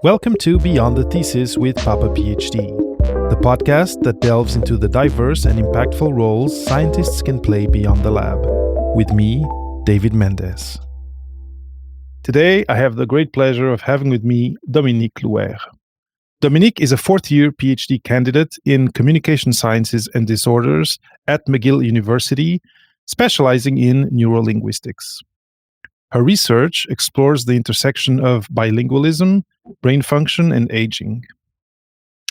Welcome to Beyond the Thesis with Papa PhD, the podcast that delves into the diverse and impactful roles scientists can play beyond the lab. With me, David Mendes. Today, I have the great pleasure of having with me Dominique Louër. Dominique is a fourth-year PhD candidate in communication sciences and disorders at McGill University, specializing in neurolinguistics. Her research explores the intersection of bilingualism, brain function, and aging.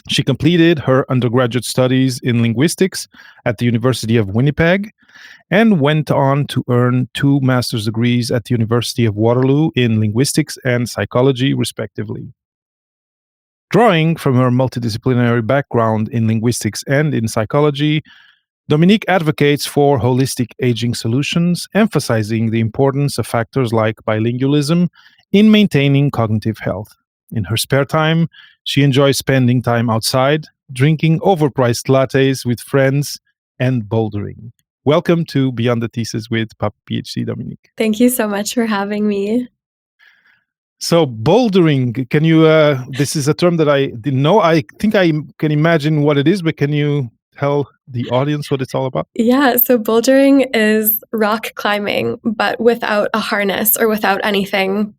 She completed her undergraduate studies in linguistics at the University of Winnipeg and went on to earn 2 master's degrees at the University of Waterloo in linguistics and psychology, respectively. Drawing from her multidisciplinary background in linguistics and in psychology, Dominique advocates for holistic aging solutions, emphasizing the importance of factors like bilingualism in maintaining cognitive health. In her spare time, she enjoys spending time outside, drinking overpriced lattes with friends, and bouldering. Welcome to Beyond the Thesis with Papa PhD, Dominique. Thank you so much for having me. So bouldering, can you, this is a term that I didn't know. I think I can imagine what it is, but can you tell the audience what it's all about? Yeah, so bouldering is rock climbing, but without a harness or without anything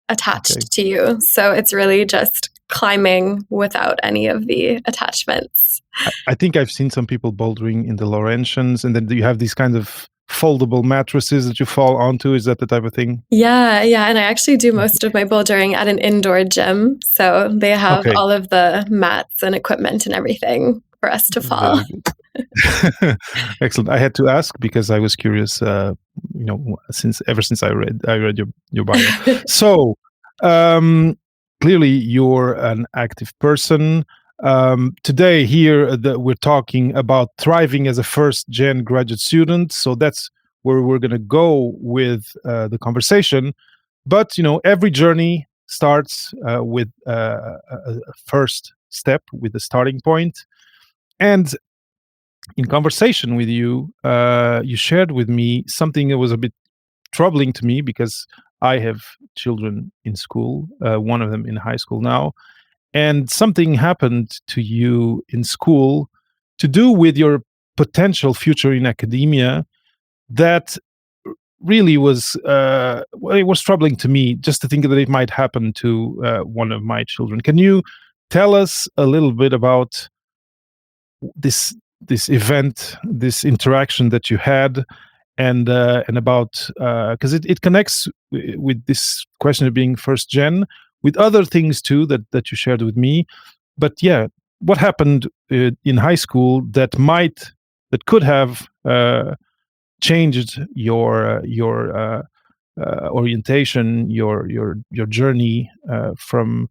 attached to you. So it's really just climbing without any of the attachments. I think I've seen some people bouldering in the Laurentians, and then you have these kind of foldable mattresses that you fall onto. Is that the type of thing? Yeah. And I actually do most of my bouldering at an indoor gym. So they have all of the mats and equipment and everything for us to fall. Excellent. I had to ask because I was curious, ever since I read your bio. So clearly you're an active person. Today here we're talking about thriving as a first-gen graduate student. So that's where we're going to go with the conversation. But every journey starts with a first step, with a starting point. And in conversation with you, you shared with me something that was a bit troubling to me because I have children in school, one of them in high school now. And something happened to you in school to do with your potential future in academia that really was, it was troubling to me just to think that it might happen to one of my children. Can you tell us a little bit about this event, this interaction that you had, and about because it connects with this question of being first gen, with other things too that you shared with me. But yeah, what happened in high school that could have changed your orientation, your journey from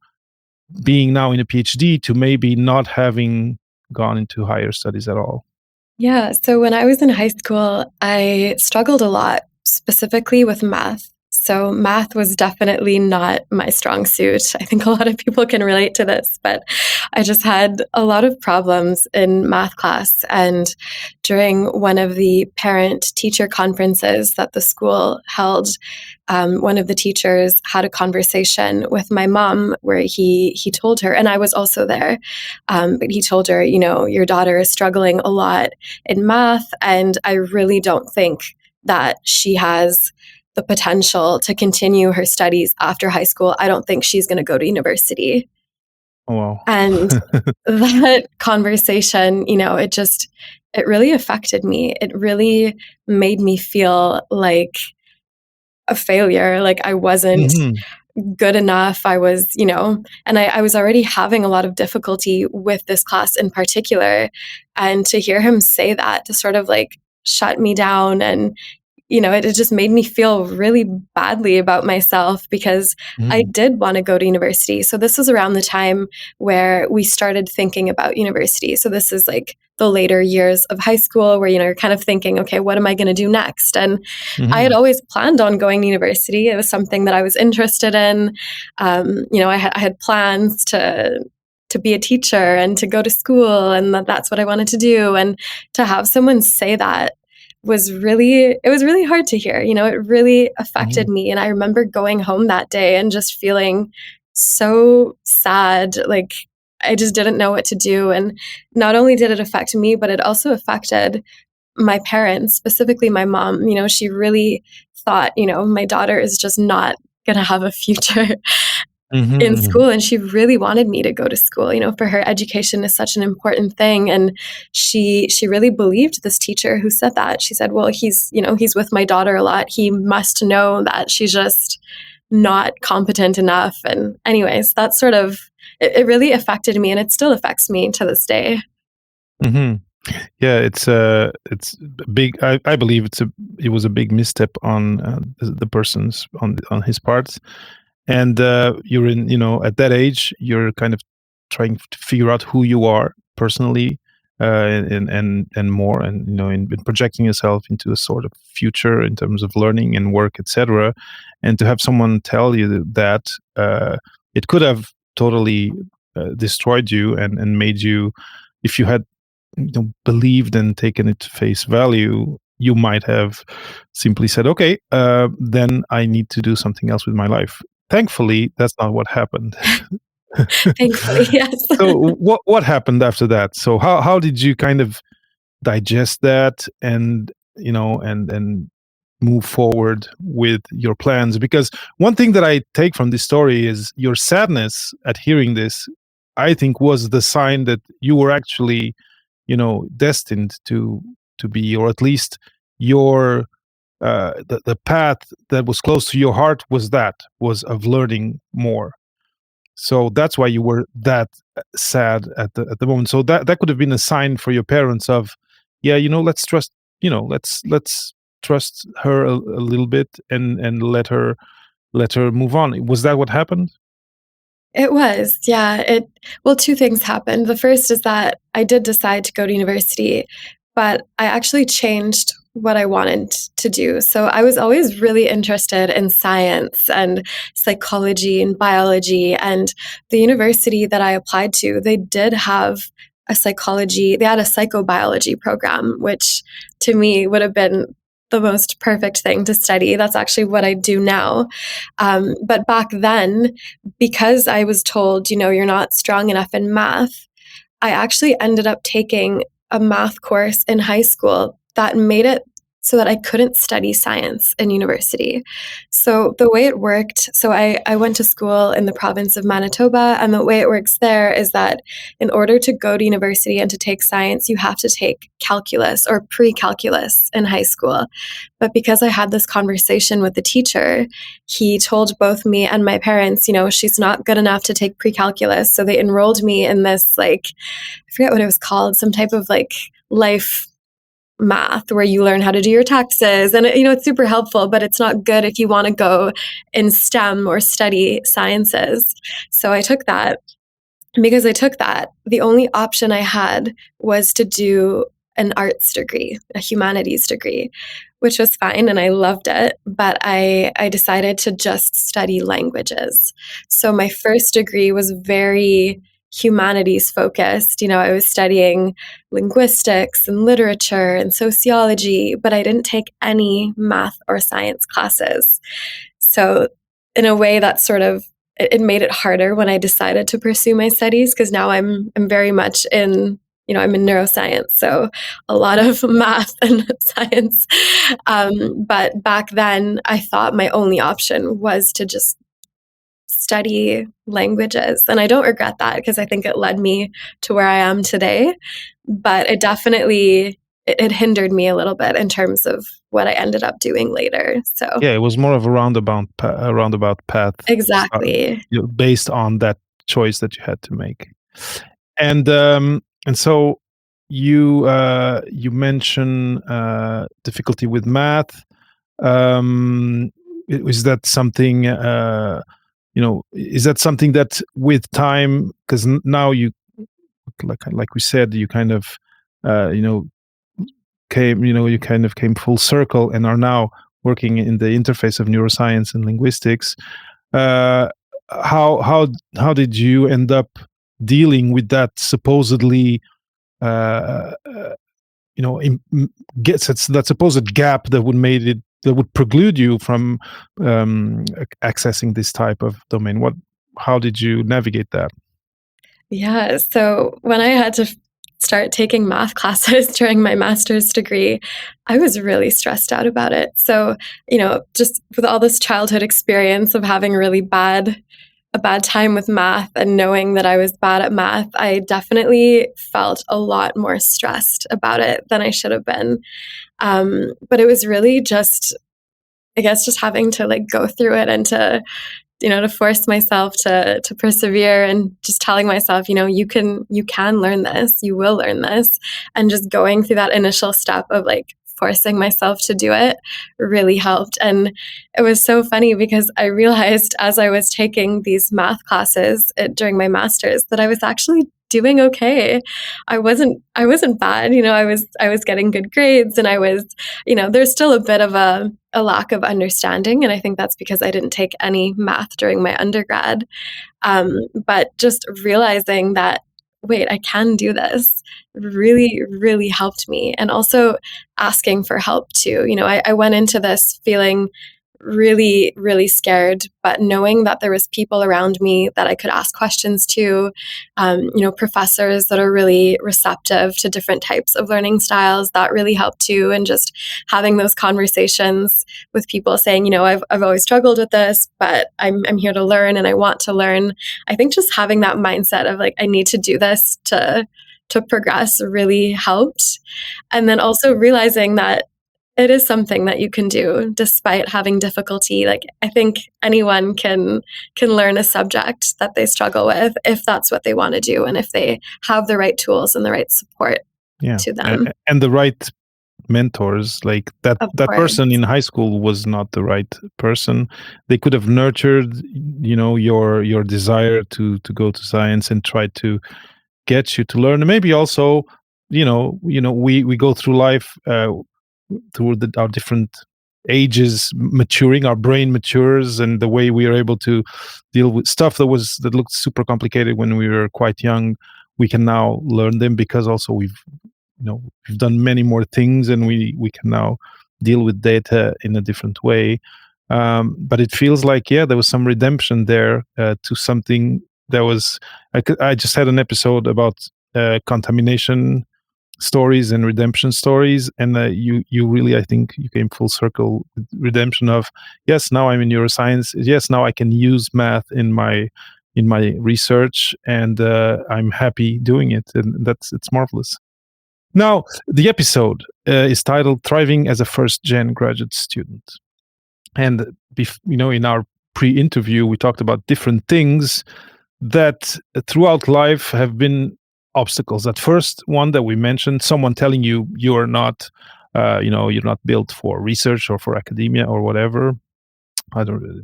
being now in a PhD to maybe not having gone into higher studies at all? Yeah, so when I was in high school, I struggled a lot, specifically with math. So math was definitely not my strong suit. I think a lot of people can relate to this, but I just had a lot of problems in math class. And during one of the parent-teacher conferences that the school held, one of the teachers had a conversation with my mom where he told her, and I was also there, but he told her, your daughter is struggling a lot in math, and I really don't think that she has the potential to continue her studies after high school. I don't think she's going to go to university. Oh, wow. And that conversation, it really affected me. It really made me feel like a failure, like I wasn't good enough. I was, and I was already having a lot of difficulty with this class in particular. And to hear him say that, to sort of like shut me down, and it just made me feel really badly about myself because I did want to go to university. So this was around the time where we started thinking about university. So this is like the later years of high school where, you're kind of thinking, okay, what am I going to do next? And I had always planned on going to university. It was something that I was interested in. I had plans to be a teacher and to go to school, and that's what I wanted to do. And to have someone say that was really hard to hear. It really affected me. And I remember going home that day and just feeling so sad. Like, I just didn't know what to do. And not only did it affect me, but it also affected my parents, specifically my mom. She really thought, my daughter is just not going to have a future in Mhm. school. And she really wanted me to go to school. For her, education is such an important thing. And she really believed this teacher who said that. She said, well, he's with my daughter a lot. He must know that she's just not competent enough. And anyways, that sort of, it really affected me, and it still affects me to this day. Mhm. Yeah, it's big. I believe it was a big misstep on the person's on his part. And you're in, at that age, you're kind of trying to figure out who you are personally, and more, and in projecting yourself into a sort of future in terms of learning and work, etc. And to have someone tell you that, it could have totally destroyed you, and made you, if you had believed and taken it to face value, you might have simply said, okay, then I need to do something else with my life. Thankfully, that's not what happened. Thankfully, yes. So what happened after that? So how did you kind of digest that, and and move forward with your plans? Because one thing that I take from this story is your sadness at hearing this, I think, was the sign that you were actually, destined to be, or at least your the path that was close to your heart was of learning more. So that's why you were that sad at the moment. So that could have been a sign for your parents of, yeah, let's trust, let's trust her a little bit, and let her move on. Was that what happened? It was, yeah. Well, two things happened. The first is that I did decide to go to university, but I actually changed what I wanted to do. So I was always really interested in science and psychology and biology. And the university that I applied to, they did have they had a psychobiology program, which to me would have been the most perfect thing to study. That's actually what I do now. But back then, because I was told, you're not strong enough in math, I actually ended up taking a math course in high school that made it so that I couldn't study science in university. So the way it worked, so I went to school in the province of Manitoba, and the way it works there is that in order to go to university and to take science, you have to take calculus or pre-calculus in high school. But because I had this conversation with the teacher, he told both me and my parents, she's not good enough to take pre-calculus. So they enrolled me in this, like, I forget what it was called, some type of like life math where you learn how to do your taxes. And, it's super helpful, but it's not good if you want to go in STEM or study sciences. So I took that. And because I took that, the only option I had was to do an arts degree, a humanities degree, which was fine and I loved it. But I decided to just study languages. So my first degree was very humanities focused. I was studying linguistics and literature and sociology, but I didn't take any math or science classes. So in a way, that sort of it made it harder when I decided to pursue my studies, because now I'm very much in, I'm in neuroscience, so a lot of math and science. But back then, I thought my only option was to just study languages, and I don't regret that because I think it led me to where I am today. But it definitely it hindered me a little bit in terms of what I ended up doing later. So Yeah, it was more of a roundabout path, exactly. based on that choice that you had to make. And so you mention difficulty with math. Is that something, is that something that with time, because now you, like we said, you kind of you kind of came full circle and are now working in the interface of neuroscience and linguistics. uh, how did you end up dealing with that supposedly, uh, uh, gets that supposed gap that would preclude you from accessing this type of domain? how did you navigate that? Yeah. So when I had to start taking math classes during my master's degree, I was really stressed out about it. So, just with all this childhood experience of having a bad time with math and knowing that I was bad at math, I definitely felt a lot more stressed about it than I should have been. But it was really just, I guess, just having to like go through it and to force myself to persevere, and just telling myself, you can learn this, you will learn this. And just going through that initial step of like forcing myself to do it really helped. And it was so funny because I realized as I was taking these math classes during my master's that I was actually doing okay. I wasn't bad. I was getting good grades, and there's still a bit of a lack of understanding. And I think that's because I didn't take any math during my undergrad. But just realizing that, wait, I can do this really, really helped me. And also asking for help too. I went into this feeling really, really scared, but knowing that there was people around me that I could ask questions to, professors that are really receptive to different types of learning styles, that really helped too. And just having those conversations with people saying, I've always struggled with this, but I'm here to learn and I want to learn. I think just having that mindset of like, I need to do this to progress really helped. And then also realizing that it is something that you can do despite having difficulty. Like, I think anyone can learn a subject that they struggle with if that's what they want to do, and if they have the right tools and the right support to them. And the right mentors. Like that Of that course. person in high school was not the right person. They could have nurtured, your desire to go to science and try to get you to learn. And maybe also, we go through life, through our different ages, maturing, our brain matures, and the way we are able to deal with stuff that looked super complicated when we were quite young, we can now learn them because also we've done many more things, and we can now deal with data in a different way. But it feels like, there was some redemption there, to something that was. I just had an episode about contamination stories and redemption stories, and you really, I think, you came full circle with redemption of, yes, now I'm in neuroscience, yes, now I can use math in my research, and I'm happy doing it, and it's marvelous. Now the episode is titled Thriving as a First Gen Graduate Student, and in our pre-interview we talked about different things that throughout life have been obstacles. At first, one that we mentioned, someone telling you you're not, you're not built for research or for academia or whatever. I don't,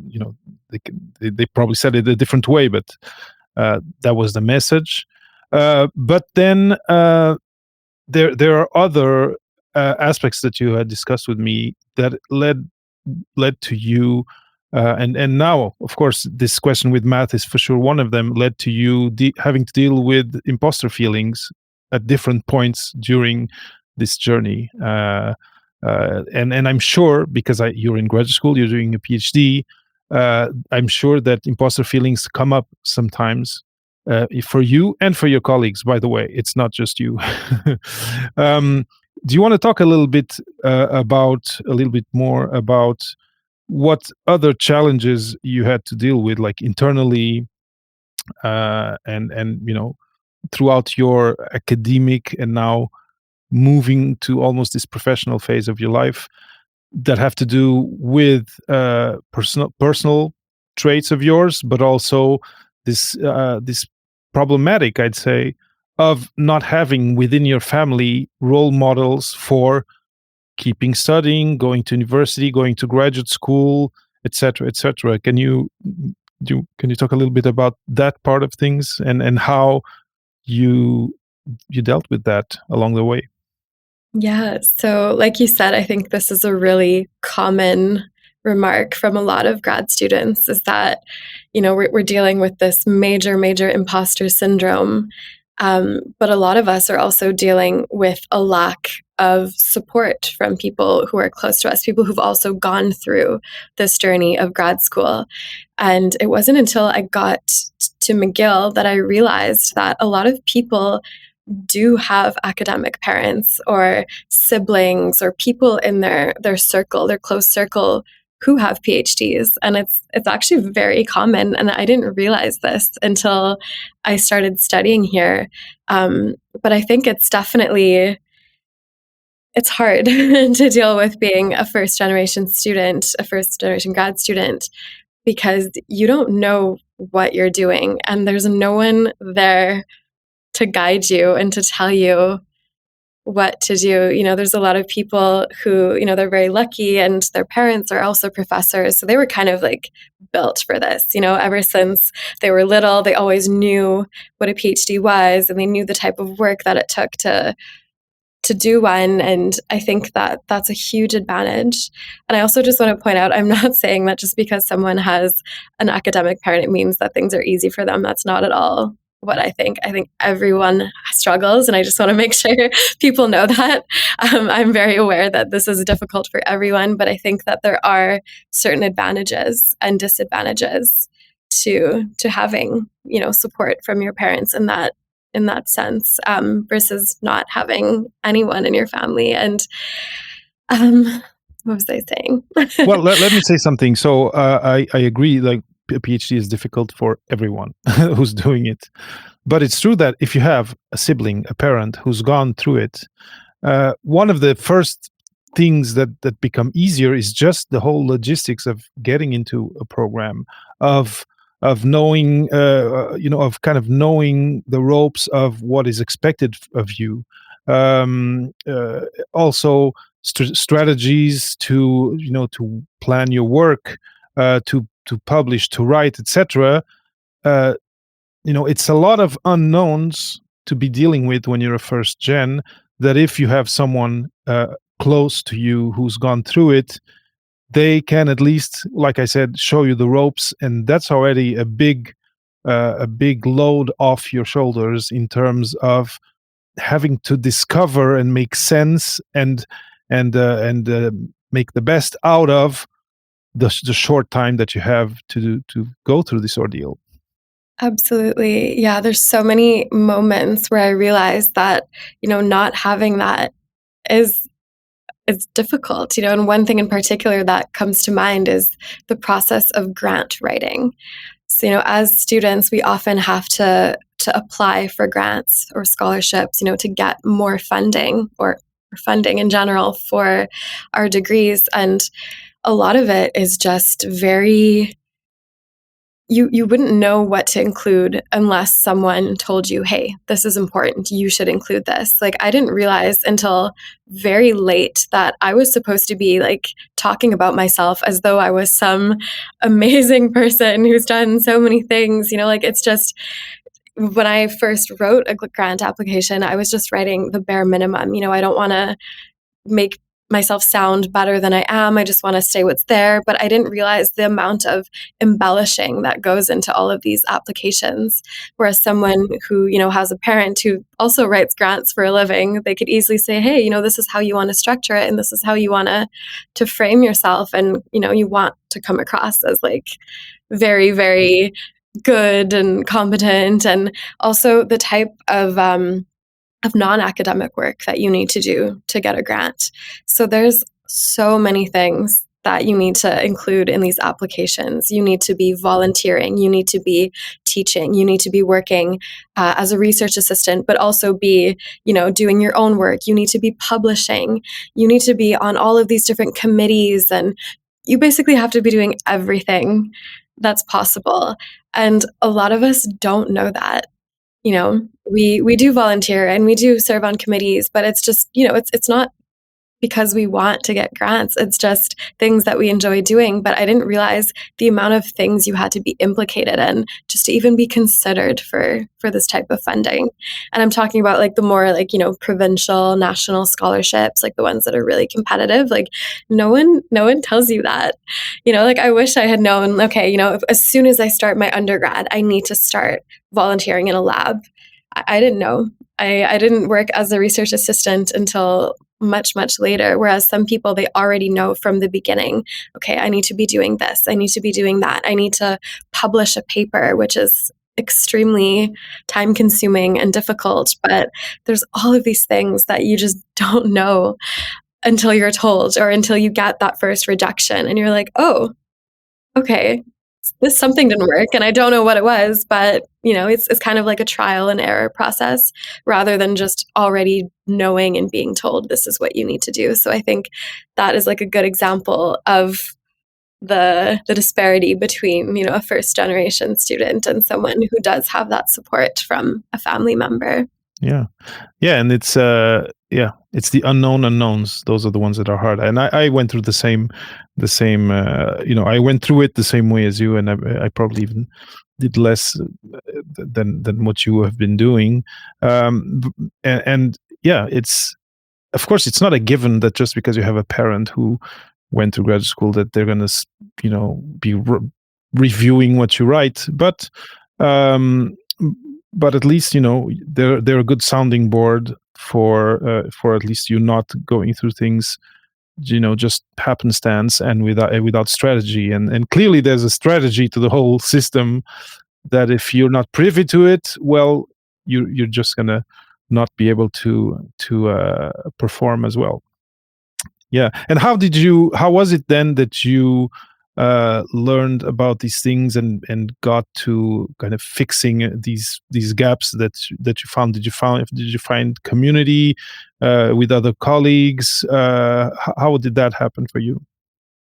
they probably said it a different way, but that was the message. But then there are other aspects that you had discussed with me that led to you. And now, of course, this question with math is for sure one of them, led to you having to deal with imposter feelings at different points during this journey. And I'm sure, because you're in graduate school, you're doing a PhD, I'm sure that imposter feelings come up sometimes, for you and for your colleagues, by the way. It's not just you. Do you want to talk a little bit more about what other challenges you had to deal with, like internally, and throughout your academic and now moving to almost this professional phase of your life, that have to do with personal traits of yours, but also this problematic, I'd say, of not having within your family role models for keeping studying, going to university, going to graduate school, etc., etc. Can you talk a little bit about that part of things, and how you dealt with that along the way? Yeah. So, like you said, I think this is a really common remark from a lot of grad students, is that, we're dealing with this major, major imposter syndrome. But a lot of us are also dealing with a lack of support from people who are close to us, people who've also gone through this journey of grad school. And it wasn't until I got to McGill that I realized that a lot of people do have academic parents or siblings or people in their circle, their close circle, who have PhDs, and it's actually very common. And I didn't realize this until I started studying here. But I think it's definitely, it's hard to deal with being a first generation student, a first generation grad student, because you don't know what you're doing, and there's no one there to guide you and to tell you what to do. You know, there's a lot of people who, you know, they're very lucky and their parents are also professors. So they were kind of like built for this, you know, ever since they were little, they always knew what a PhD was and they knew the type of work that it took to do one. And I think that that's a huge advantage. And I also just want to point out, I'm not saying that just because someone has an academic parent, it means that things are easy for them. That's not at all what I think. I think everyone struggles, and I just want to make sure people know that. I'm very aware that this is difficult for everyone, but I think that there are certain advantages and disadvantages to having, you know, support from your parents in that sense, versus not having anyone in your family. And what was I saying? Well, let me say something. So I agree, like a PhD is difficult for everyone who's doing it. But it's true that if you have a sibling, a parent who's gone through it, one of the first things that become easier is just the whole logistics of getting into a program, of knowing, of kind of knowing the ropes of what is expected of you. Also, strategies to plan your work, to publish, to write, etc. It's a lot of unknowns to be dealing with when you're a first gen, that if you have someone close to you who's gone through it, they can at least, like I said, show you the ropes, and that's already a big load off your shoulders in terms of having to discover and make sense and make the best out of the short time that you have to go through this ordeal. Absolutely. Yeah, there's so many moments where I realized that, you know, not having that is difficult, you know, and one thing in particular that comes to mind is the process of grant writing. So, you know, as students, we often have to apply for grants or scholarships, you know, to get more funding or funding in general for our degrees. And a lot of it is just very, you wouldn't know what to include unless someone told you, hey, this is important, you should include this. Like, I didn't realize until very late that I was supposed to be like talking about myself as though I was some amazing person who's done so many things, you know, like it's just, when I first wrote a grant application, I was just writing the bare minimum. You know, I don't want to make myself sound better than I am. I just want to say what's there. But I didn't realize the amount of embellishing that goes into all of these applications. Whereas someone who, you know, has a parent who also writes grants for a living, they could easily say, hey, you know, this is how you want to structure it, and this is how you want to frame yourself. And, you know, you want to come across as like very, very good and competent, and also the type of non-academic work that you need to do to get a grant. So there's so many things that you need to include in these applications. You need to be volunteering, you need to be teaching, you need to be working as a research assistant, but also be, you know, doing your own work. You need to be publishing, you need to be on all of these different committees, and you basically have to be doing everything that's possible. And a lot of us don't know that. You know, we do volunteer and we do serve on committees, but it's just, you know, it's not because we want to get grants. It's just things that we enjoy doing. But I didn't realize the amount of things you had to be implicated in just to even be considered for this type of funding. And I'm talking about like the more like, you know, provincial, national scholarships, like the ones that are really competitive. Like no one tells you that. You know, like I wish I had known, okay, you know, as soon as I start my undergrad, I need to start volunteering in a lab. I didn't know. I didn't work as a research assistant until much, much later, whereas some people, they already know from the beginning, okay, I need to be doing this, I need to be doing that, I need to publish a paper, which is extremely time consuming and difficult, but there's all of these things that you just don't know until you're told or until you get that first rejection and you're like, oh, okay, this something didn't work and I don't know what it was, but it's kind of like a trial and error process rather than just already knowing and being told this is what you need to do. So I think that is like a good example of the disparity between, a first generation student and someone who does have that support from a family member. Yeah. And it's the unknown unknowns. Those are the ones that are hard. And I went through the same I went through it the same way as you, and I probably even did less than what you have been doing. And yeah, it's, of course, it's not a given that just because you have a parent who went to graduate school that they're going to be reviewing what you write, but at least they're a good sounding board for at least you not going through things just happenstance and without strategy, and clearly there's a strategy to the whole system that if you're not privy to it, well, you're just gonna not be able to perform as well. Yeah. And how was it then that you learned about these things and got to kind of fixing these gaps that you found? Did you find community with other colleagues? How did that happen for you?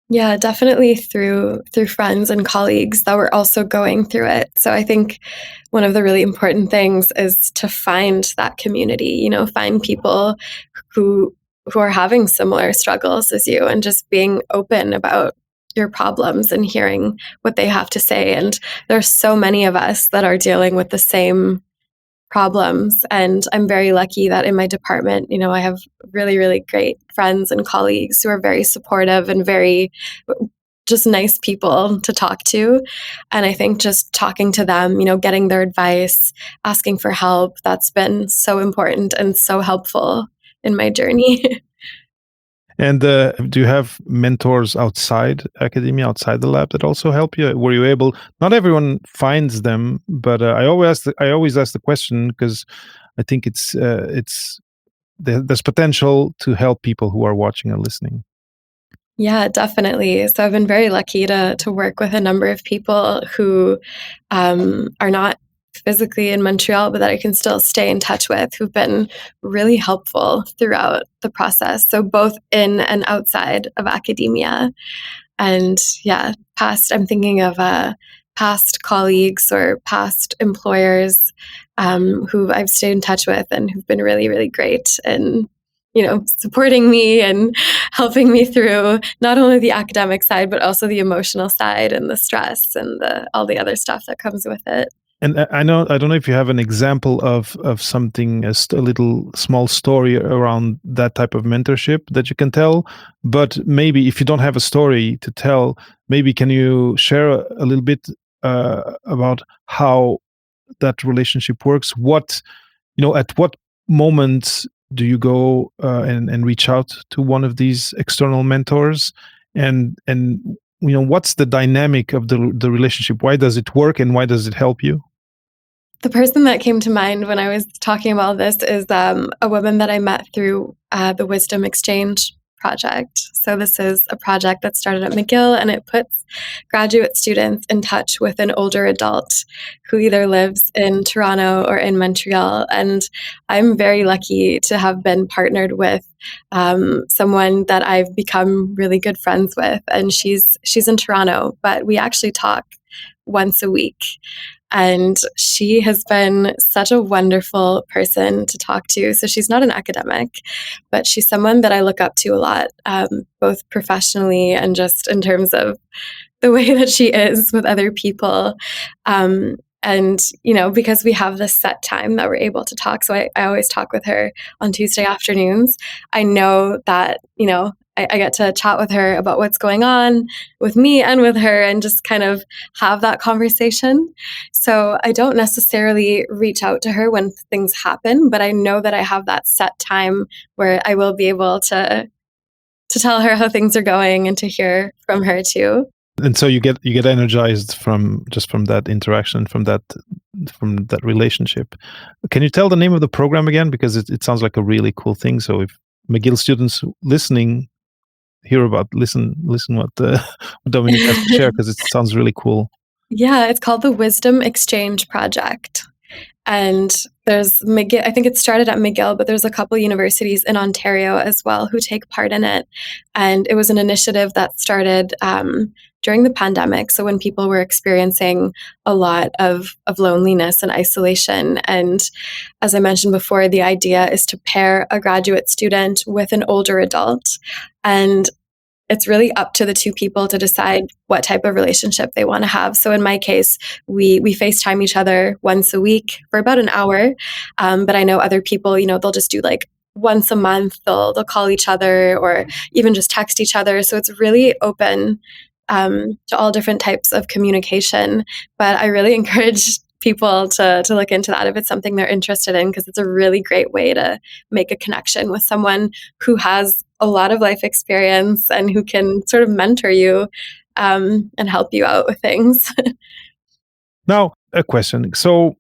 Yeah, definitely through friends and colleagues that were also going through it. So I think one of the really important things is to find that community, find people who are having similar struggles as you and just being open about your problems and hearing what they have to say. And there's so many of us that are dealing with the same problems. And I'm very lucky that in my department, I have really, really great friends and colleagues who are very supportive and very just nice people to talk to. And I think just talking to them, getting their advice, asking for help, that's been so important and so helpful in my journey. And do you have mentors outside academia, outside the lab, that also help you? Were you able? Not everyone finds them, but I always ask the question because I think there's potential to help people who are watching and listening. Yeah, definitely. So I've been very lucky to work with a number of people who are not physically in Montreal, but that I can still stay in touch with, who've been really helpful throughout the process. So both in and outside of academia. And yeah, I'm thinking of past colleagues or past employers who I've stayed in touch with and who've been really, really great in supporting me and helping me through not only the academic side, but also the emotional side and the stress and all the other stuff that comes with it. And I don't know if you have an example of something, a little small story around that type of mentorship that you can tell. But maybe if you don't have a story to tell, maybe can you share a little bit about how that relationship works? At what moment do you go and reach out to one of these external mentors, and what's the dynamic of the relationship? Why does it work and why does it help you? The person that came to mind when I was talking about this is a woman that I met through the Wisdom Exchange project. So this is a project that started at McGill, and it puts graduate students in touch with an older adult who either lives in Toronto or in Montreal. And I'm very lucky to have been partnered with someone that I've become really good friends with. And she's in Toronto, but we actually talk once a week. And she has been such a wonderful person to talk to. So she's not an academic, but she's someone that I look up to a lot, both professionally and just in terms of the way that she is with other people. And, because we have this set time that we're able to talk. So I always talk with her on Tuesday afternoons. I know that, I get to chat with her about what's going on with me and with her and just kind of have that conversation. So I don't necessarily reach out to her when things happen, but I know that I have that set time where I will be able to tell her how things are going and to hear from her too. And so you get energized from that interaction, from that relationship. Can you tell the name of the program again? Because it sounds like a really cool thing. So if McGill students listening listen what what Dominique has to share, because it sounds really cool. Yeah, it's called the Wisdom Exchange Project. And there's McGill, I think it started at McGill, but there's a couple universities in Ontario as well who take part in it. And it was an initiative that started during the pandemic. So when people were experiencing a lot of loneliness and isolation. And as I mentioned before, the idea is to pair a graduate student with an older adult. And it's really up to the two people to decide what type of relationship they want to have. So in my case, we FaceTime each other once a week for about an hour. But I know other people, they'll just do like once a month, they'll call each other or even just text each other. So it's really open to all different types of communication. But I really encourage people to look into that if it's something they're interested in, because it's a really great way to make a connection with someone who has a lot of life experience and who can sort of mentor you and help you out with things. Now, a question. So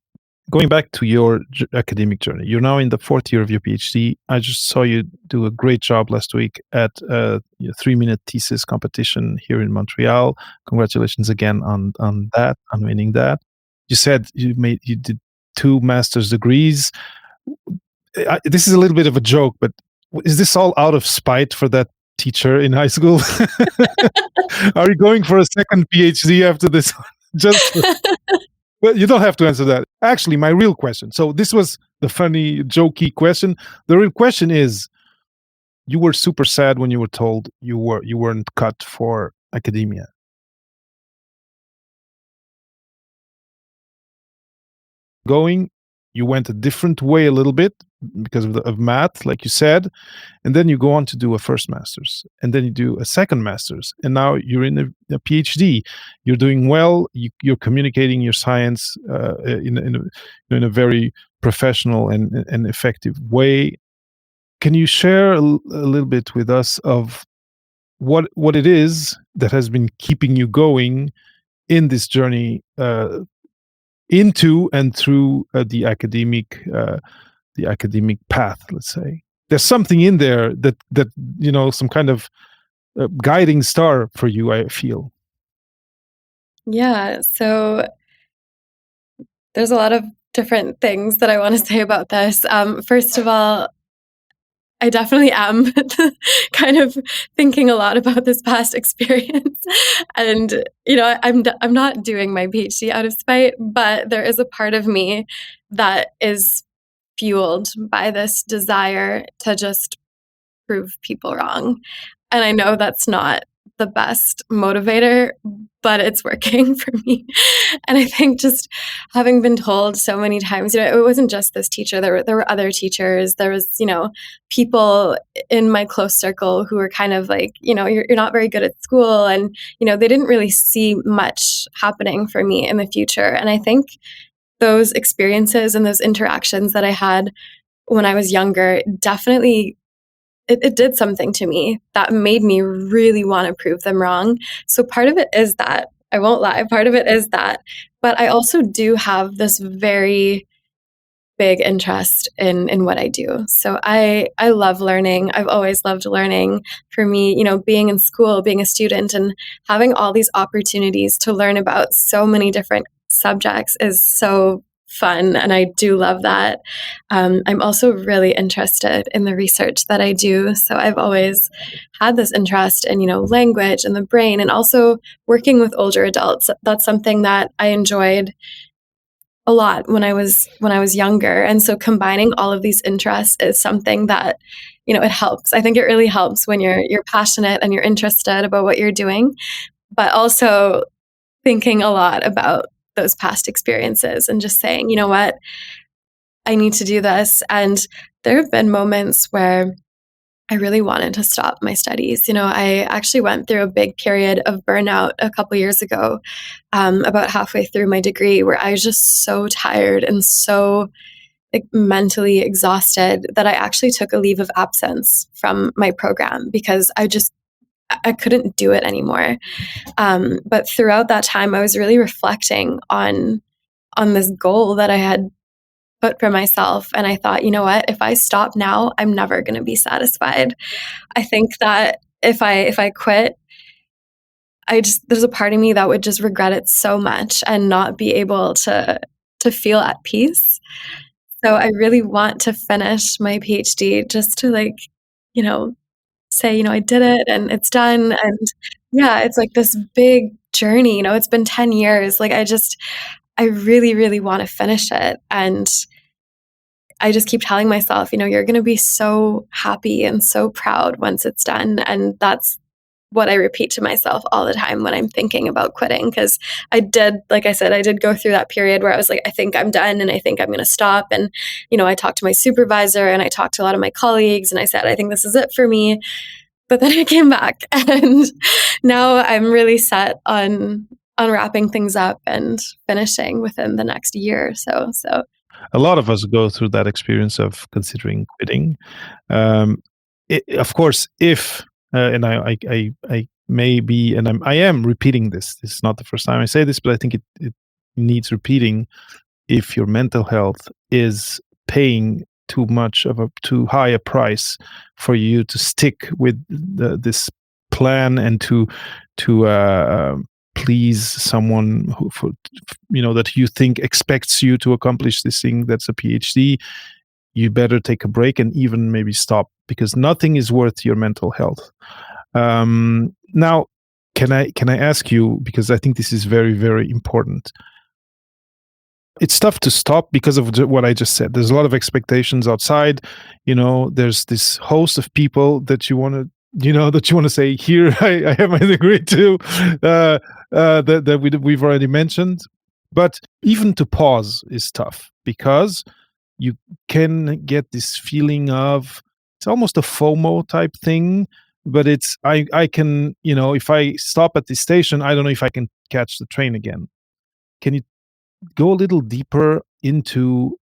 going back to your academic journey, you're now in the 4th year of your PhD. I just saw you do a great job last week at a 3-minute thesis competition here in Montreal. Congratulations again on winning that. You said you did 2 master's degrees. This is a little bit of a joke, but is this all out of spite for that teacher in high school? Are you going for a second PhD after this? Well, you don't have to answer that. Actually, my real question. So this was the funny, jokey question. The real question is, you were super sad when you were told you weren't cut for academia. You went a different way a little bit because of math, like you said, and then you go on to do a first master's, and then you do a second master's, and now you're in a PhD. You're doing well. You're communicating your science in a very professional and effective way. Can you share a little bit with us of what it is that has been keeping you going in this journey into and through the academic path? Let's say there's something in there that some kind of guiding star for you, I feel. Yeah, so there's a lot of different things that I want to say about this. First of all, I definitely am kind of thinking a lot about this past experience. And, I'm not doing my PhD out of spite, but there is a part of me that is fueled by this desire to just prove people wrong. And I know that's not the best motivator, but it's working for me. And I think just having been told so many times, it wasn't just this teacher. There were other teachers. There was, people in my close circle who were kind of like, you're not very good at school. And, they didn't really see much happening for me in the future. And I think those experiences and those interactions that I had when I was younger definitely it did something to me that made me really want to prove them wrong. So part of it is that, I won't lie, part of it is that, but I also do have this very big interest in what I do. So I love learning. I've always loved learning. For me, being in school, being a student and having all these opportunities to learn about so many different subjects is so fun, and I do love that. I'm also really interested in the research that I do. So I've always had this interest in, language and the brain, and also working with older adults. That's something that I enjoyed a lot when I was younger. And so combining all of these interests is something that, it helps. I think it really helps when you're passionate and you're interested about what you're doing, but also thinking a lot about those past experiences and just saying, you know what, I need to do this. And there have been moments where I really wanted to stop my studies. I actually went through a big period of burnout a couple years ago, about halfway through my degree, where I was just so tired and so mentally exhausted that I actually took a leave of absence from my program because I couldn't do it anymore. But throughout that time, I was really reflecting on this goal that I had put for myself. And I thought, you know what, if I stop now, I'm never going to be satisfied. I think that if I quit, there's a part of me that would just regret it so much and not be able to feel at peace. So I really want to finish my PhD just to say, I did it and it's done. And yeah, it's like this big journey, it's been 10 years. I really, really want to finish it. And I just keep telling myself, you're going to be so happy and so proud once it's done. And that's what I repeat to myself all the time when I'm thinking about quitting. Because like I said, I did go through that period where I was like, I think I'm done and I think I'm going to stop. And, I talked to my supervisor and I talked to a lot of my colleagues and I said, I think this is it for me. But then I came back and now I'm really set on wrapping things up and finishing within the next year or so. So a lot of us go through that experience of considering quitting. Of course, if and I may be, and I am repeating this. This is not the first time I say this, but I think it needs repeating. If your mental health is paying too high a price for you to stick with this plan and to please someone that you think expects you to accomplish this thing that's a PhD, you better take a break and even maybe stop, because nothing is worth your mental health. Now, can I ask you, because I think this is very, very important. It's tough to stop because of what I just said. There's a lot of expectations outside. There's this host of people that you want to say, here, I have my degree too, that we've already mentioned. But even to pause is tough, because you can get this feeling of, it's almost a FOMO type thing, but it's, I can, if I stop at this station, I don't know if I can catch the train again. Can you go a little deeper into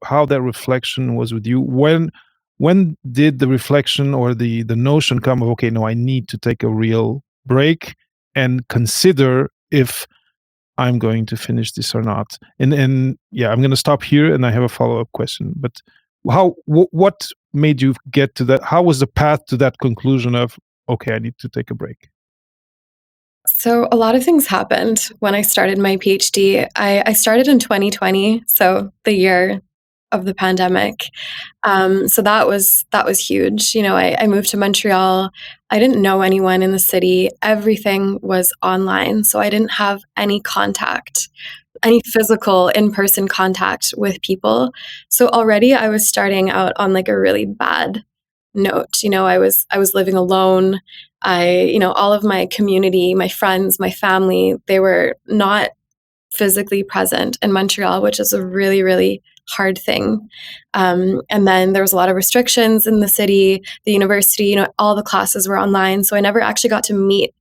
how that reflection was with you? When did the reflection or the notion come of, okay, no, I need to take a real break and consider if I'm going to finish this or not? And yeah, I'm going to stop here and I have a follow-up question. But what made you get to that? How was the path to that conclusion of, okay, I need to take a break? So a lot of things happened when I started my PhD. I started in 2020, so the year of the pandemic. So that was huge. I moved to Montreal. I didn't know anyone in the city. Everything was online. So I didn't have any contact, any physical in-person contact with people. So already I was starting out on a really bad note. I was living alone. All of my community, my friends, my family, they were not physically present in Montreal, which is a really, really hard thing. And then there was a lot of restrictions in the city, the university, all the classes were online. So I never actually got to meet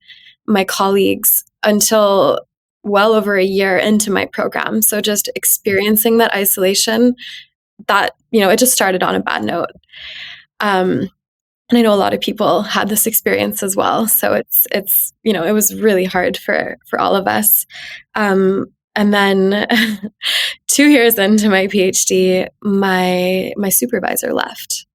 my colleagues until well over a year into my program. So just experiencing that isolation, that, it just started on a bad note. And I know a lot of people had this experience as well. So it's it was really hard for all of us. And then 2 years into my PhD, my supervisor left.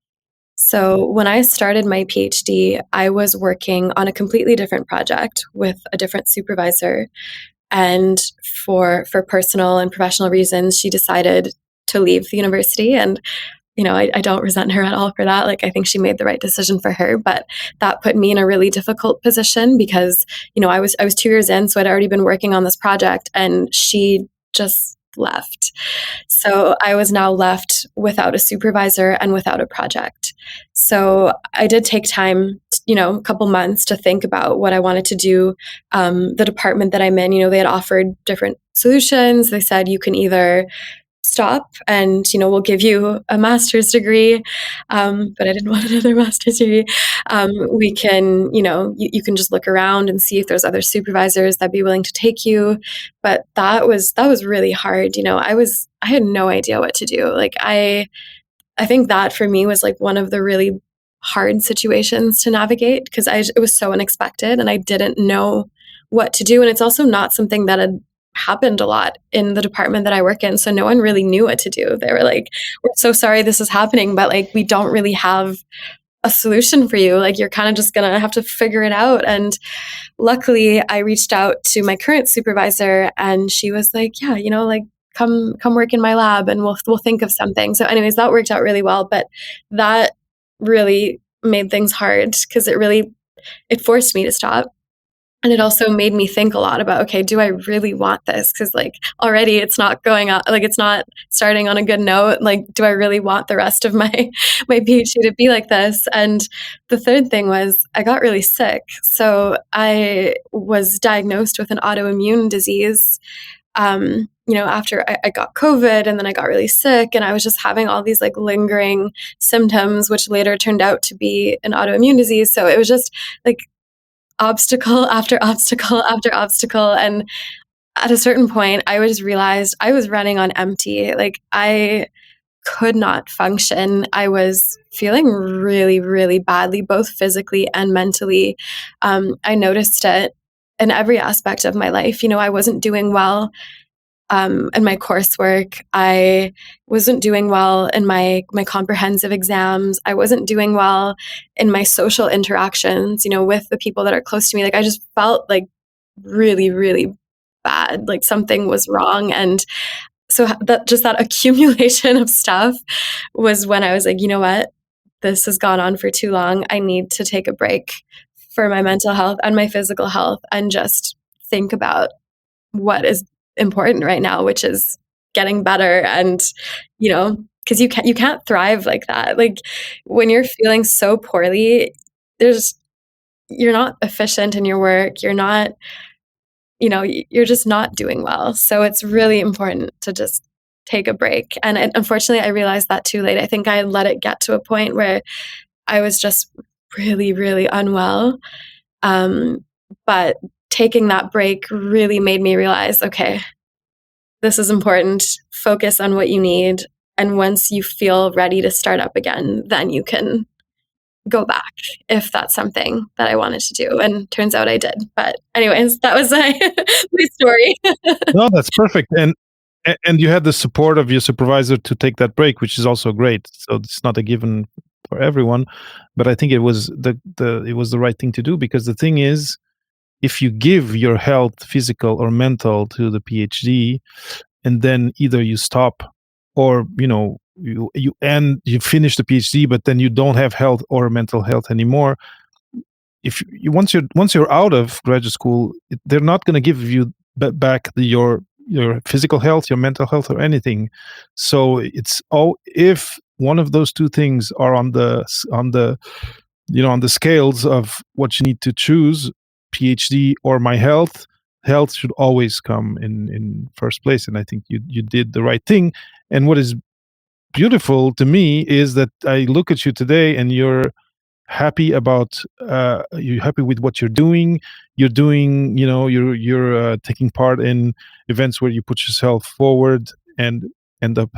So when I started my PhD, I was working on a completely different project with a different supervisor. And for personal and professional reasons, she decided to leave the university. And I don't resent her at all for that. I think she made the right decision for her, but that put me in a really difficult position because, I was 2 years in, so I'd already been working on this project and she just left. So I was now left without a supervisor and without a project. So I did take time, a couple months to think about what I wanted to do. The department that I'm in, they had offered different solutions. They said you can either stop and, we'll give you a master's degree. But I didn't want another master's degree. We can, you can just look around and see if there's other supervisors that'd be willing to take you. But that was really hard. I had no idea what to do. Like, I think that for me was like one of the really hard situations to navigate, because it was so unexpected and I didn't know what to do. And it's also not something that had happened a lot in the department that I work in. So no one really knew what to do. They were like, we're so sorry this is happening, but like, we don't really have a solution for you. Like, you're kind of just going to have to figure it out. And luckily I reached out to my current supervisor and she was like, yeah, like, come work in my lab and we'll think of something. So anyways, that worked out really well, but that really made things hard because it forced me to stop. And it also made me think a lot about, okay, do I really want this? Because like already it's not going on, like it's not starting on a good note. Like, do I really want the rest of my PhD to be like this? And the third thing was I got really sick. So I was diagnosed with an autoimmune disease. After I got COVID, and then I got really sick, and I was just having all these like lingering symptoms, which later turned out to be an autoimmune disease. So it was just like obstacle after obstacle after obstacle. And at a certain point, I just realized I was running on empty. Like, I could not function. I was feeling really, really badly, both physically and mentally. I noticed it in every aspect of my life. I wasn't doing well in my coursework. I wasn't doing well in my comprehensive exams. I wasn't doing well in my social interactions, with the people that are close to me. Like, I just felt like really, really bad, like something was wrong. And so that accumulation of stuff was when I was like, you know what, this has gone on for too long. I need to take a break for my mental health and my physical health and just think about what is important right now, which is getting better. And because you can't thrive like that. Like, when you're feeling so poorly, you're not efficient in your work. You're not, you're just not doing well. So it's really important to just take a break. And unfortunately, I realized that too late. I think I let it get to a point where I was just really, really unwell. But taking that break really made me realize, okay, this is important. Focus on what you need. And once you feel ready to start up again, then you can go back if that's something that I wanted to do. And turns out I did. But anyways, that was my story. No, that's perfect. And you had the support of your supervisor to take that break, which is also great. So it's not a given for everyone, but I think it was it was the right thing to do, because the thing is, if you give your health, physical or mental, to the PhD, and then either you stop or you finish the PhD, but then you don't have health or mental health anymore. If you once you're out of graduate school, they're not going to give you back your physical health, your mental health, or anything. So it's if one of those two things are on the scales of what you need to choose, PhD or my health should always come in first place. And I think you did the right thing. And what is beautiful to me is that I look at you today and you're happy with what you're doing. You're doing, you're taking part in events where you put yourself forward and end up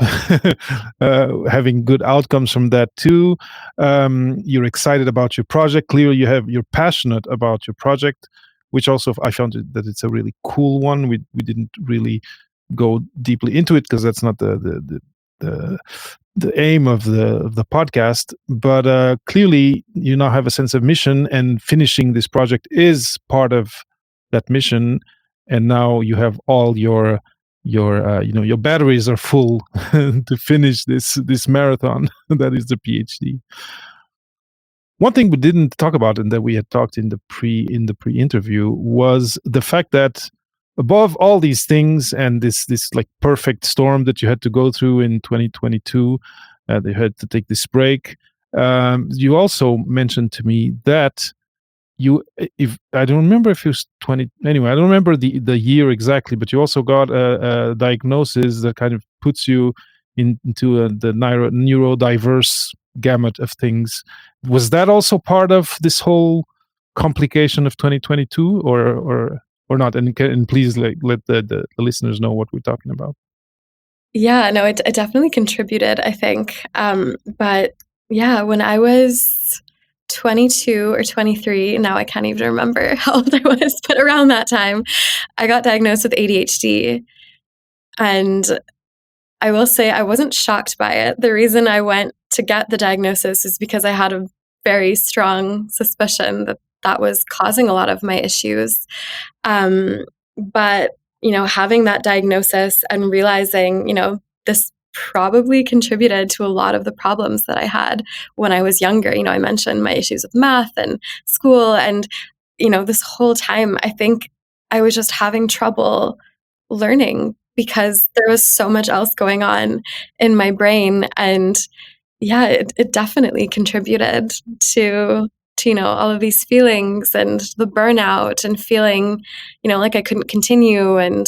having good outcomes from that too. You're excited about your project. Clearly you're passionate about your project, which also I found that it's a really cool one. We didn't really go deeply into it because that's not the aim of the podcast. But clearly you now have a sense of mission, and finishing this project is part of that mission. And now you have all your batteries are full to finish this marathon that is the PhD. One thing we didn't talk about, and that we had talked in the pre-interview, was the fact that above all these things and this like perfect storm that you had to go through in 2022, they had to take this break. You also mentioned to me that if I don't remember if it was 20, anyway, I don't remember the year exactly, but you also got a diagnosis that kind of puts you into the neurodiverse gamut of things. Was that also part of this whole complication of 2022, or not? And please, like, let the listeners know what we're talking about. Yeah, no, it definitely contributed, I think. But yeah, when I was 22 or 23, now I can't even remember how old I was, but around that time, I got diagnosed with ADHD. And I will say I wasn't shocked by it. The reason I went to get the diagnosis is because I had a very strong suspicion that that was causing a lot of my issues. But, having that diagnosis and realizing, this probably contributed to a lot of the problems that I had when I was younger. I mentioned my issues with math and school. And, this whole time, I think I was just having trouble learning because there was so much else going on in my brain. And yeah, it definitely contributed to all of these feelings and the burnout and feeling, like I couldn't continue. And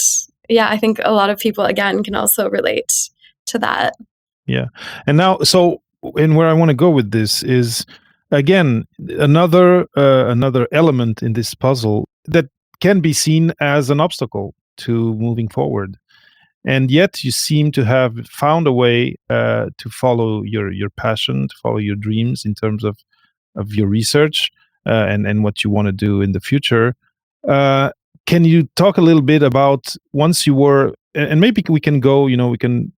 yeah, I think a lot of people, again, can also relate to that. Yeah. And now, and where I want to go with this is, again, another element in this puzzle that can be seen as an obstacle to moving forward. And yet you seem to have found a way to follow your passion, to follow your dreams in terms of your research, and what you want to do in the future. Can you talk a little bit about, once you were, and maybe we can go, we can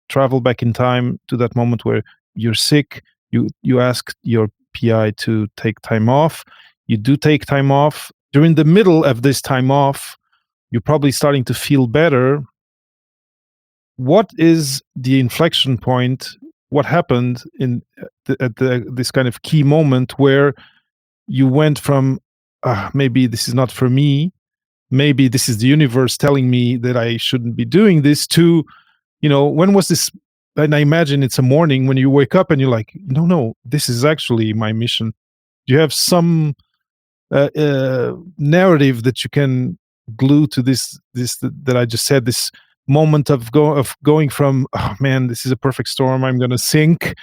travel back in time to that moment where you're sick, you ask your PI to take time off, you do take time off. During the middle of this time off, you're probably starting to feel better. What is the inflection point? What happened at this kind of key moment where you went from, maybe this is not for me, maybe this is the universe telling me that I shouldn't be doing this, to, when was this? And I imagine it's a morning when you wake up and you're like, no, this is actually my mission. Do you have some narrative that you can glue to this that I just said, this moment of going from, oh man, this is a perfect storm, I'm going to sink,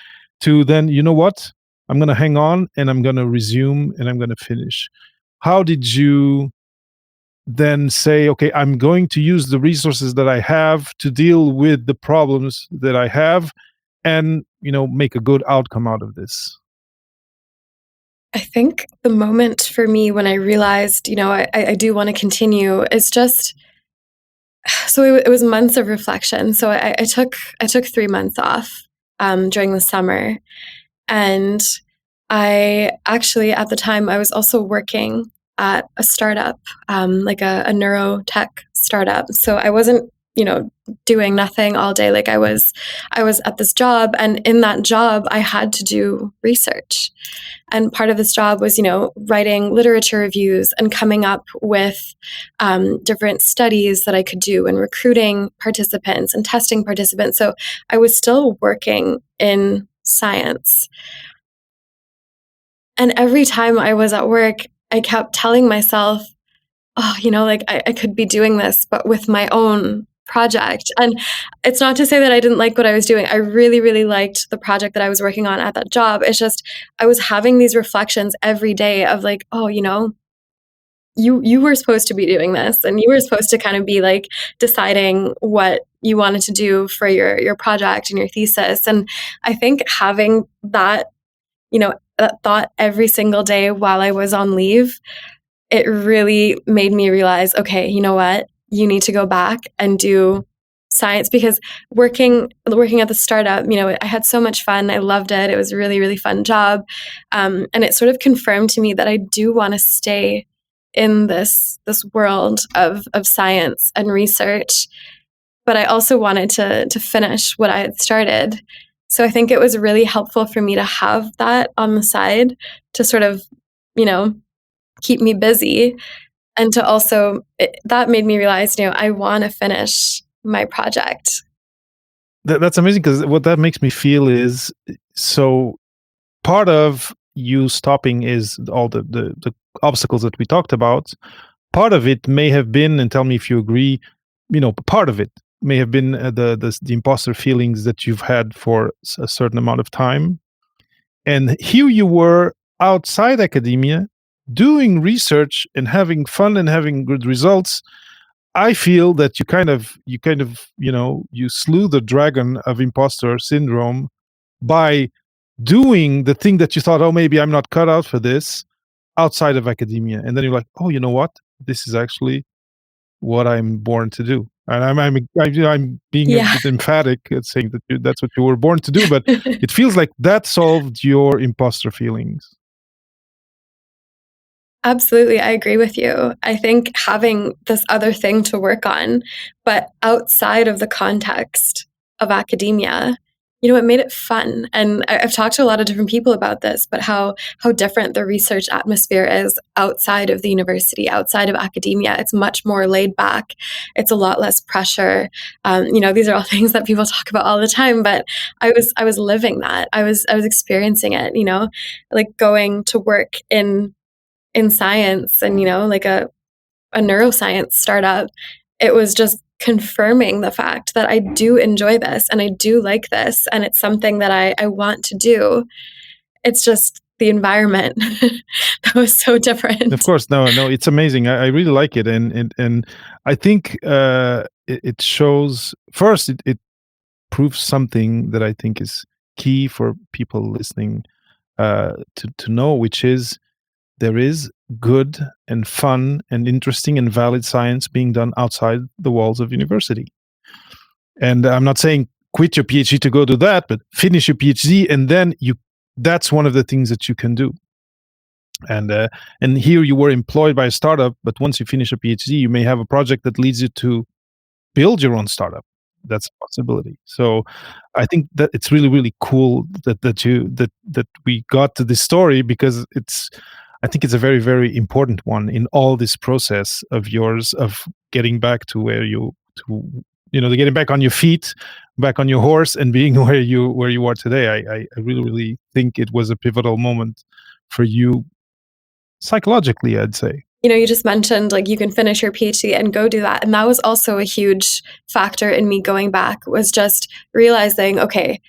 to then, you know what, I'm going to hang on and I'm going to resume and I'm going to finish? How did you then say, okay, I'm going to use the resources that I have to deal with the problems that I have, and make a good outcome out of this? I think the moment for me when I realized, I do want to continue is just, so it was months of reflection. So I took 3 months off during the summer. And I actually, at the time, I was also working at a startup, like a neurotech startup. So I wasn't, doing nothing all day. Like I was at this job, and in that job, I had to do research. And part of this job was, writing literature reviews and coming up with different studies that I could do, and recruiting participants and testing participants. So I was still working in science. And every time I was at work, I kept telling myself, oh, like I could be doing this, but with my own project. And it's not to say that I didn't like what I was doing. I really, really liked the project that I was working on at that job. It's just, I was having these reflections every day of like, oh, you were supposed to be doing this, and you were supposed to kind of be like deciding what you wanted to do for your project and your thesis. And I think having that, that thought every single day while I was on leave, it really made me realize, okay, you know what? You need to go back and do science, because working at the startup, I had so much fun. I loved it. It was a really, really fun job. And it sort of confirmed to me that I do want to stay in this world of science and research, but I also wanted to finish what I had started. So I think it was really helpful for me to have that on the side to sort of, keep me busy. And to also, that made me realize, I want to finish my project. That's amazing, because what that makes me feel is, so part of you stopping is all the obstacles that we talked about, part of it may have been, and tell me if you agree, part of it may have been the imposter feelings that you've had for a certain amount of time. And here you were outside academia doing research and having fun and having good results. I feel that you slew the dragon of imposter syndrome by doing the thing that you thought, oh, maybe I'm not cut out for this, outside of academia. And then you're like, oh, you know what? This is actually what I'm born to do. And I'm being a bit emphatic at saying that that's what you were born to do, but it feels like that solved your imposter feelings. Absolutely. I agree with you. I think having this other thing to work on, but outside of the context of academia, it made it fun. And I've talked to a lot of different people about this, but how different the research atmosphere is outside of the university, outside of academia. It's much more laid back. It's a lot less pressure. These are all things that people talk about all the time, but I was living that. I was experiencing it, like going to work in science and, like a neuroscience startup. It was just confirming the fact that I do enjoy this and I do like this and it's something that I want to do. It's just the environment that was so different. Of course, no, it's amazing. I really like it, and I think it shows. First, it proves something that I think is key for people listening to know, which is there is good and fun and interesting and valid science being done outside the walls of university. And I'm not saying quit your PhD to go do that, but finish your PhD and then that's one of the things that you can do. And here you were employed by a startup, but once you finish a PhD, you may have a project that leads you to build your own startup. That's a possibility. So I think that it's really, really cool that we got to this story, because I think it's a very, very important one in all this process of yours of getting back to getting back on your feet, back on your horse, and being where you are today. I really, really think it was a pivotal moment for you psychologically, I'd say. You just mentioned like you can finish your PhD and go do that. And that was also a huge factor in me going back, was just realizing, okay,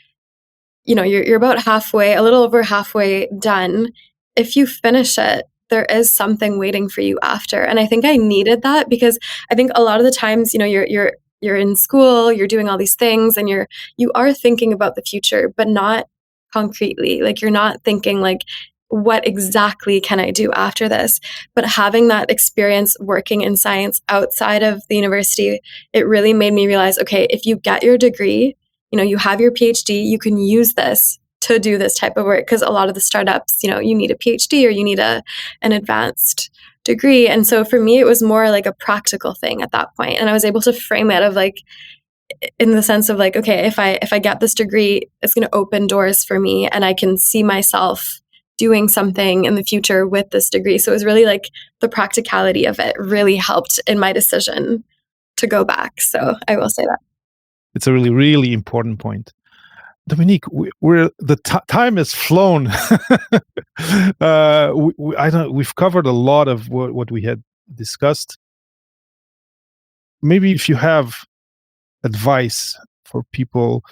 you're about halfway, a little over halfway done. If you finish it, there is something waiting for you after. And I think I needed that, because I think a lot of the times, you're in school, you're doing all these things and you are thinking about the future, but not concretely. Like you're not thinking like, what exactly can I do after this? But having that experience working in science outside of the university, it really made me realize, okay, if you get your degree, you have your PhD, you can use this to do this type of work, because a lot of the startups, you need a PhD or you need an advanced degree. And so for me, it was more like a practical thing at that point. And I was able to frame it of like, in the sense of like, okay, if I get this degree, it's going to open doors for me and I can see myself doing something in the future with this degree. So it was really like the practicality of it really helped in my decision to go back. So I will say that. It's a really, really important point. Dominique, time has flown. We've covered a lot of what we had discussed. Maybe if you have advice for people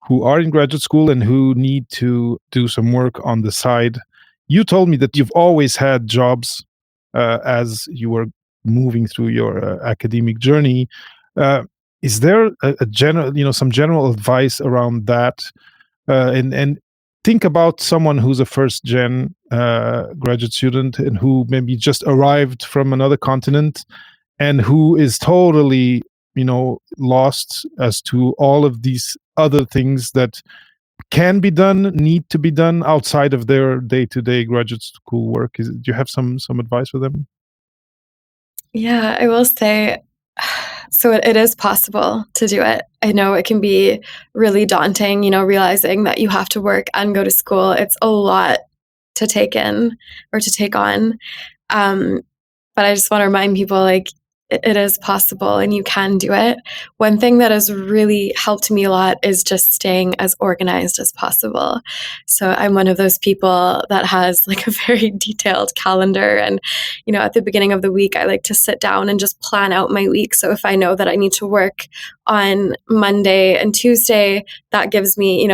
who are in graduate school and who need to do some work on the side. You told me that you've always had jobs as you were moving through your academic journey. Is there a general, some general advice around that? And think about someone who's a first-gen graduate student and who maybe just arrived from another continent and who is totally, lost as to all of these other things that can be done, need to be done outside of their day-to-day graduate school work. Do you have some advice for them? Yeah, I will say, so it is possible to do it. I know it can be really daunting, realizing that you have to work and go to school. It's a lot to take in or to take on. But I just want to remind people, like, it is possible and you can do it. One thing that has really helped me a lot is just staying as organized as possible. So I'm one of those people that has like a very detailed calendar. And, at the beginning of the week, I like to sit down and just plan out my week. So if I know that I need to work on Monday and Tuesday, that gives me,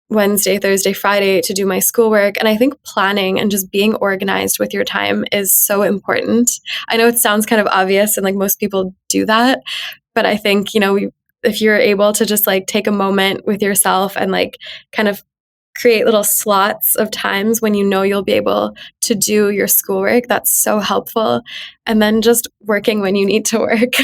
Wednesday, Thursday, Friday to do my schoolwork. And I think planning and just being organized with your time is so important. I know it sounds kind of obvious and like most people do that, but I think, if you're able to just like take a moment with yourself and like kind of create little slots of times when you'll be able to do your schoolwork, that's so helpful. And then just working when you need to work.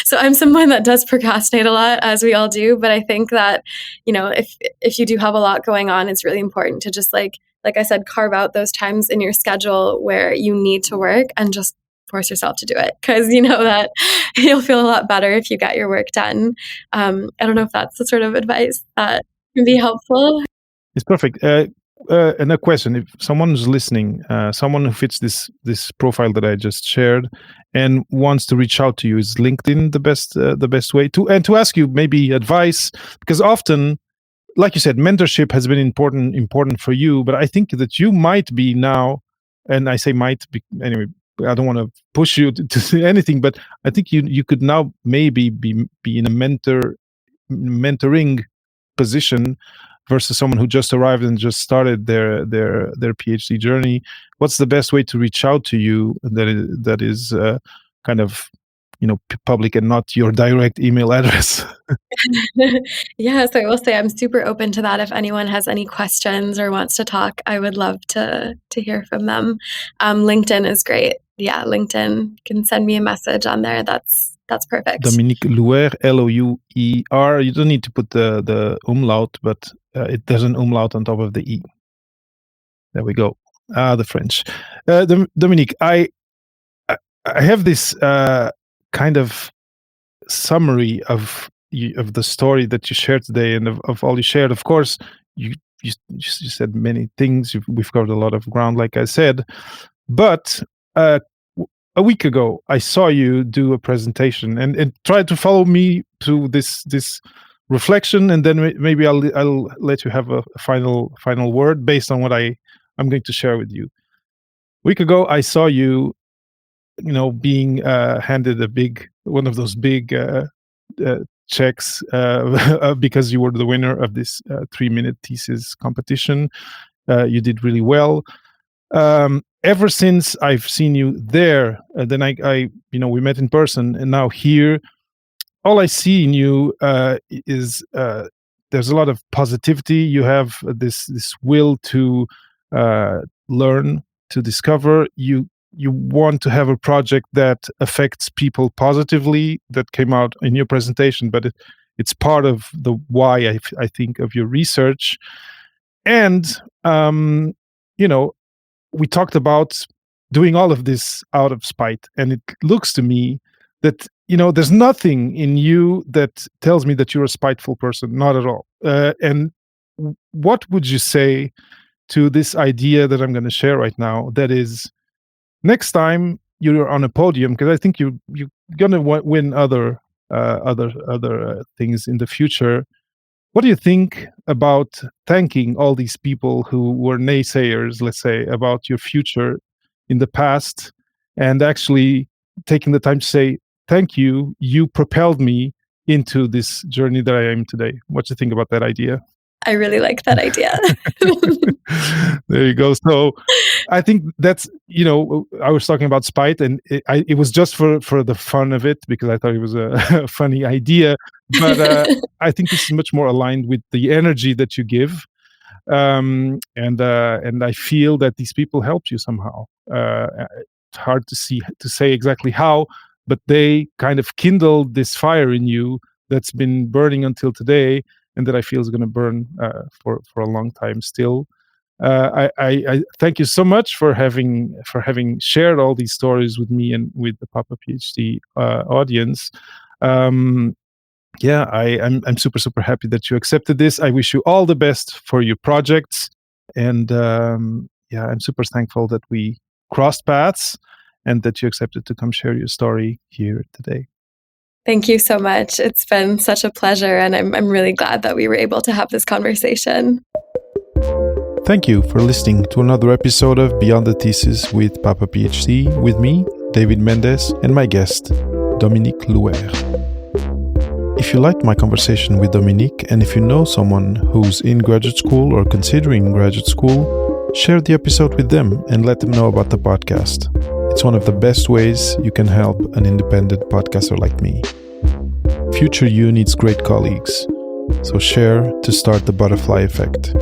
So I'm someone that does procrastinate a lot, as we all do, but I think that, if you do have a lot going on, it's really important to just like I said, carve out those times in your schedule where you need to work and just force yourself to do it, because you know that you'll feel a lot better if you get your work done. I don't know if that's the sort of advice that can be helpful. It's perfect. And a question: if someone is listening, someone who fits this profile that I just shared, and wants to reach out to you, is LinkedIn the best way to ask you maybe advice? Because often, like you said, mentorship has been important for you, but I think that you might be now, and I say might be, anyway. I don't want to push you to say anything, but I think you could now maybe be in a mentoring position versus someone who just arrived and just started their PhD journey. What's the best way to reach out to you that is kind of public and not your direct email address? Yeah, so I will say I'm super open to that. If anyone has any questions or wants to talk, I would love to hear from them. LinkedIn is great. Yeah, LinkedIn, you can send me a message on there. That's perfect. Dominique Louër, Louer. You don't need to put the umlaut, but there's an umlaut on top of the E. There we go. The French. Dominique, I have this kind of summary of the story that you shared today, and of all you shared. Of course, you said many things. We've covered a lot of ground, like I said. But a week ago, I saw you do a presentation and try to follow me to this reflection, and then maybe I'll let you have a final word based on what I'm going to share with you. A week ago, I saw you, being handed one of those big checks because you were the winner of this 3-minute thesis competition. You did really well. Ever since I've seen you there, then I we met in person, and now here, all I see in you is there's a lot of positivity. You have this will to learn, to discover. You want to have a project that affects people positively. That came out in your presentation, but it's part of the why I think of your research. And we talked about doing all of this out of spite, and it looks to me that there's nothing in you that tells me that you're a spiteful person, not at all. And what would you say to this idea that I'm going to share right now, that is, next time you're on a podium, because I think you're going to win other things in the future, what do you think about thanking all these people who were naysayers, let's say, about your future in the past, and actually taking the time to say, thank you, you propelled me into this journey that I am today? What do you think about that idea? I really like that idea. There you go. So I think that's, I was talking about spite, and it was just for the fun of it, because I thought it was a funny idea. But I think this is much more aligned with the energy that you give. And I feel that these people helped you somehow. It's hard to say exactly how, but they kind of kindled this fire in you that's been burning until today, and that I feel is going to burn for a long time still. I thank you so much for having shared all these stories with me and with the Papa PhD audience. I'm super happy that you accepted this. I wish you all the best for your projects, and I'm super thankful that we crossed paths. and that you accepted to come share your story here today. Thank you so much. It's been such a pleasure, and I'm really glad that we were able to have this conversation. Thank you for listening to another episode of Beyond the Thesis with Papa PhD, with me, David Mendes, and my guest, Dominique Louër. If you liked my conversation with Dominique, and if you know someone who's in graduate school or considering graduate school, share the episode with them and let them know about the podcast. It's one of the best ways you can help an independent podcaster like me. Future you needs great colleagues, so share to start the butterfly effect.